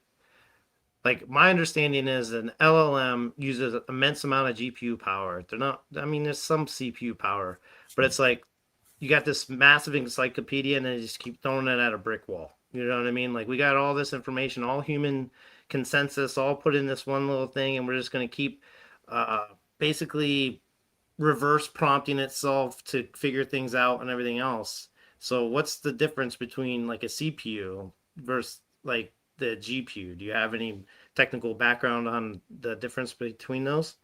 Like my understanding is an LLM uses an immense amount of GPU power. They're not, I mean, there's some CPU power, but it's like you got this massive encyclopedia and they just keep throwing it at a brick wall. You know what I mean? Like we got all this information, all human consensus, all put in this one little thing, and we're just going to keep basically reverse prompting itself to figure things out and everything else. So what's the difference between like a CPU versus like the GPU? Do you have any technical background on the difference between those?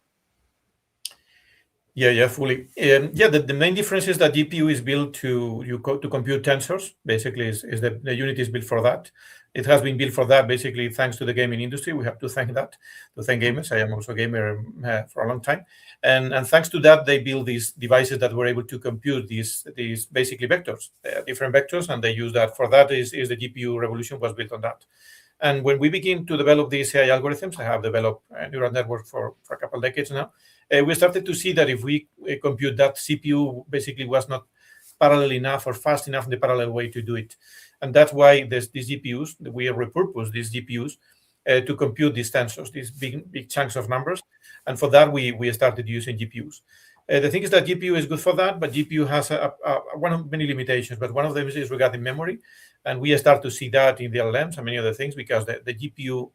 Yeah, fully. Yeah, the main difference is that GPU is built to compute tensors. Basically, is the unit is built for that. It has been built for that, basically, thanks to the gaming industry. We have to thank gamers. I am also a gamer for a long time, and thanks to that, they build these devices that were able to compute these basically vectors, different vectors, and they use that. For that is the GPU revolution was built on that. And when we begin to develop these AI algorithms, I have developed a neural network for a couple of decades now. We started to see that if we compute that, CPU basically was not parallel enough or fast enough in the parallel way to do it. And that's why these GPUs, we repurpose these GPUs to compute these tensors, these big chunks of numbers. And for that, we started using GPUs. The thing is that GPU is good for that, but GPU has one of many limitations, but one of them is regarding memory. And we start to see that in the LLMs and many other things because the GPU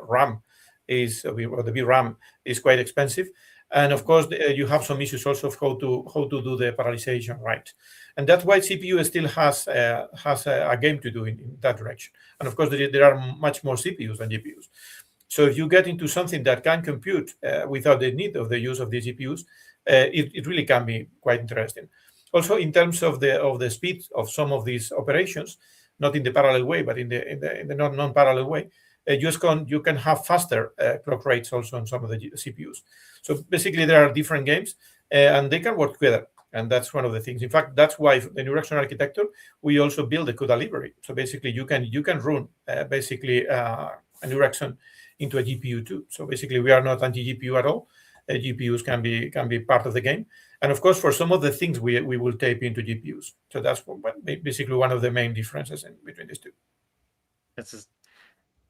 RAM or the VRAM is quite expensive. And of course, you have some issues also of how to do the parallelization right. And that's why CPU still has a game to do in that direction. And of course, there are much more CPUs than GPUs. So if you get into something that can compute without the need of the use of the GPUs, it really can be quite interesting. Also, in terms of the speed of some of these operations, not in the parallel way, but in the non-parallel way, you can have faster clock rates also on some of the CPUs. So basically, there are different games, and they can work together. And that's one of the things. In fact, that's why the NeurAxon architecture, we also build a CUDA library. So basically, you can run basically a NeurAxon into a GPU too. So basically, we are not anti-GPU at all. GPUs can be part of the game. And of course, for some of the things, we will tape into GPUs. So that's basically one of the main differences between these two. This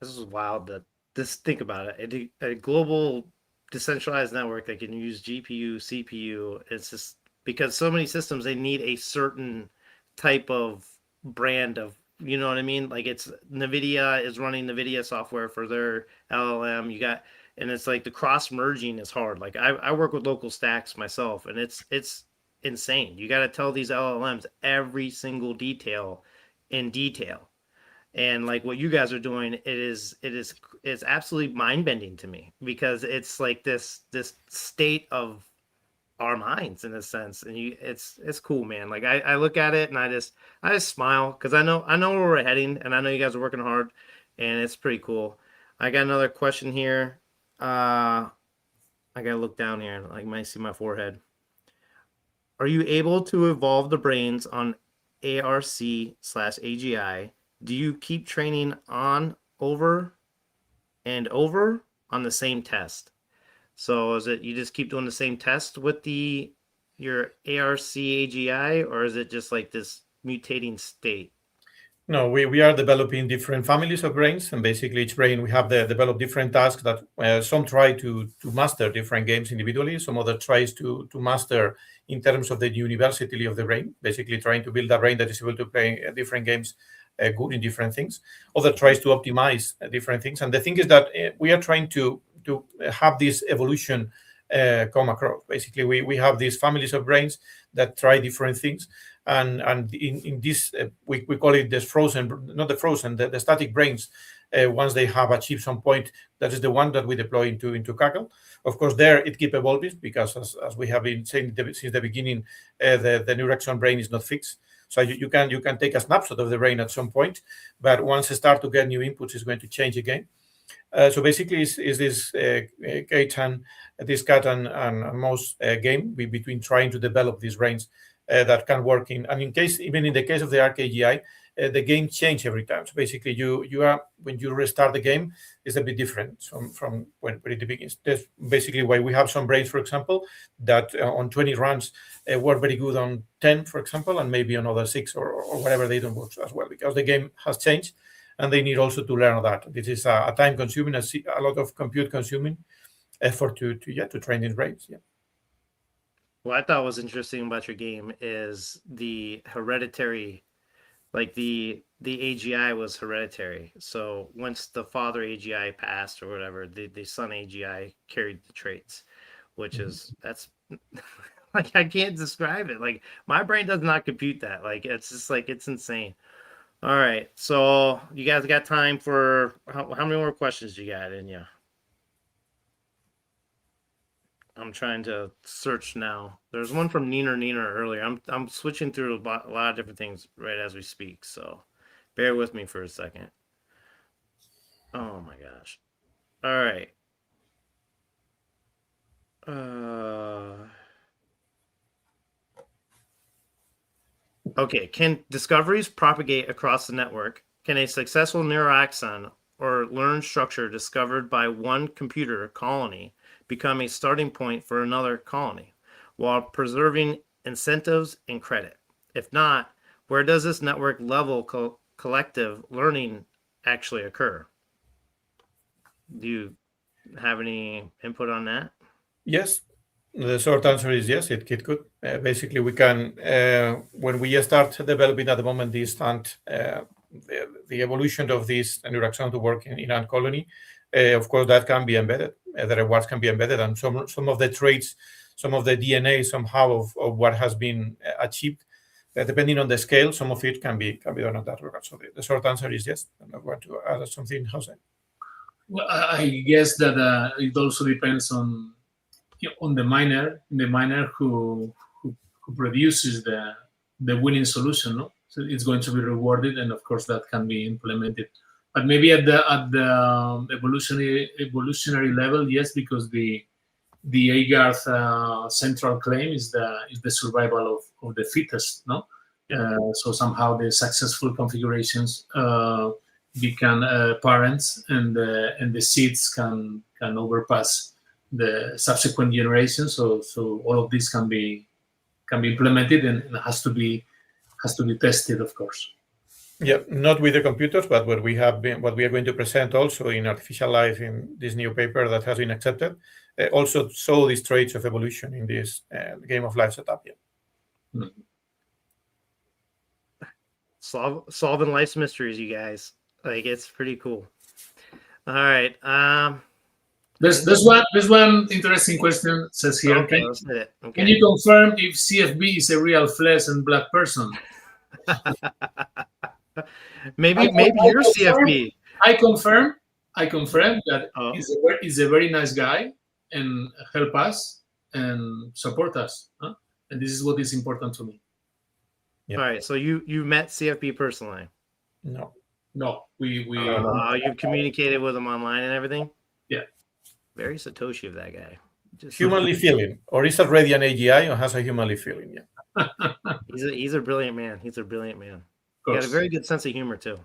is wild. Just think about it. A global decentralized network that can use GPU, CPU. It's just because so many systems, they need a certain type of brand of, you know what I mean? Like it's NVIDIA is running NVIDIA software for their LLM. And it's like the cross merging is hard. Like I work with local stacks myself, and it's insane. You got to tell these LLMs every single detail in detail. And like what you guys are doing, it's absolutely mind bending to me because it's like this state of our minds in a sense, and it's cool, man. Like I look at it and I just smile because I know where we're heading, and I know you guys are working hard, and it's pretty cool. I got another question here. I gotta look down here. Like, might see my forehead. Are you able to evolve the brains on ARC/AGI? Do you keep training on over and over on the same test? So is it you just keep doing the same test with your ARC/AGI, or is it just like this mutating state? No, we are developing different families of brains, and basically each brain we have developed different tasks that some try to master different games individually, some other tries to master in terms of the universality of the brain, basically trying to build a brain that is able to play different games good in different things. Other tries to optimize different things, and the thing is that we are trying to have this evolution come across. Basically, we have these families of brains that try different things. And in this, we call it the static brains. Once they have achieved some point, that is the one that we deploy into Kaggle. Of course, there it keeps evolving because, as we have been saying since the beginning, the NeurAxon brain is not fixed. So you can take a snapshot of the brain at some point, but once you start to get new inputs, it's going to change again. So basically, is this cat and mouse game between trying to develop these brains that can work in. And even in the case of the ARC/AGI, the game change every time. So basically, you are when you restart the game, it's a bit different from when it begins. That's basically why we have some brains, for example, that on 20 runs work very good on 10, for example, and maybe another 6 or whatever they don't work as well because the game has changed, and they need also to learn that. This is a time-consuming, a lot of compute-consuming effort to train these brains. Yeah. What I thought was interesting about your game is the hereditary, like the AGI was hereditary. So once the father AGI passed or whatever, the son AGI carried the traits, which is that's like I can't describe it. Like my brain does not compute that. Like it's just like it's insane. All right. So you guys got time for how many more questions you got in you? I'm trying to search now. There's one from Neener earlier. I'm switching through a lot of different things right as we speak. So bear with me for a second. Oh my gosh. All right. Okay. Can discoveries propagate across the network? Can a successful neuraxon or learned structure discovered by one computer colony become a starting point for another colony while preserving incentives and credit? If not, where does this network level collective learning actually occur? Do you have any input on that? Yes, the short answer is yes, it could. Basically, we can, when we start developing at the moment this stunt, the evolution of this neuraxon to work in ant colony, of course, that can be embedded. The rewards can be embedded, and some of the traits, some of the DNA somehow of what has been achieved, depending on the scale, some of it can be done on that regard. So the short answer is yes. I'm not going to add something, Jose. Well, I guess that it also depends on the miner who produces the winning solution. No? So it's going to be rewarded, and of course that can be implemented. But maybe at the evolutionary level, yes, because the Aigarth central claim is the survival of the fittest. No, so somehow the successful configurations become parents, and the seeds can overpass the subsequent generations. So all of this can be implemented, and has to be tested, of course. Yeah, not with the computers, but what we are going to present also in artificial life in this new paper that has been accepted, also show these traits of evolution in this game of life setup. Yeah. Mm-hmm. Solving life's mysteries, you guys. Like, it's pretty cool. All right. There's one interesting question. Says here, okay, let's hit it. Okay. Can you confirm if CFB is a real flesh and blood person? maybe you're CFB. I confirm that he's a very nice guy and help us and support us. Huh? And this is what is important to me. Yep. All right. So you met CFB personally? No, we you've communicated with him online and everything? Yeah. Very Satoshi of that guy. Just humanly feeling, or is already an AGI or has a humanly feeling. Yeah. He's a brilliant man. He's a brilliant man. He got a very good sense of humor too.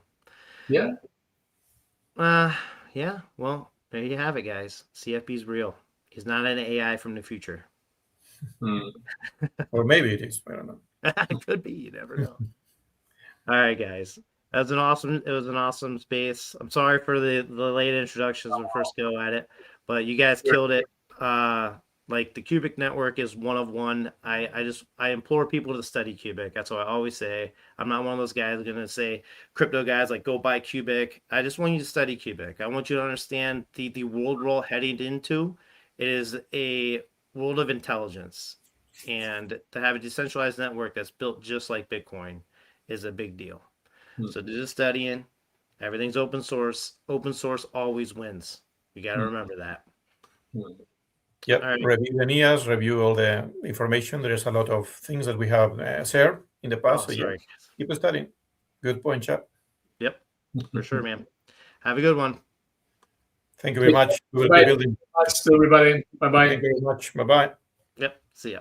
Yeah. Yeah. Well, there you have it, guys. CFB's real. He's not an AI from the future. Or maybe it is. I don't know. It could be. You never know. All right, guys. It was an awesome space. I'm sorry for the late introductions and first go at it, but you guys killed it. Like, the Qubic network is one of one. I implore people to study Qubic. That's what I always say. I'm not one of those guys going to say, crypto guys, like, go buy Qubic. I just want you to study Qubic. I want you to understand the world we're all heading into. It is a world of intelligence, and to have a decentralized network that's built just like Bitcoin is a big deal. So do the studying. Everything's open source. Open source always wins. You got to remember that. Yeah, right. Review the NIAs, review all the information. There's a lot of things that we have shared in the past. So yeah, keep studying. Good point, chat. Yep, for sure, man. Have a good one. Thank you very much. We will be building. Thanks to everybody. Bye-bye. Thank you very much. Bye-bye. Yep, see ya.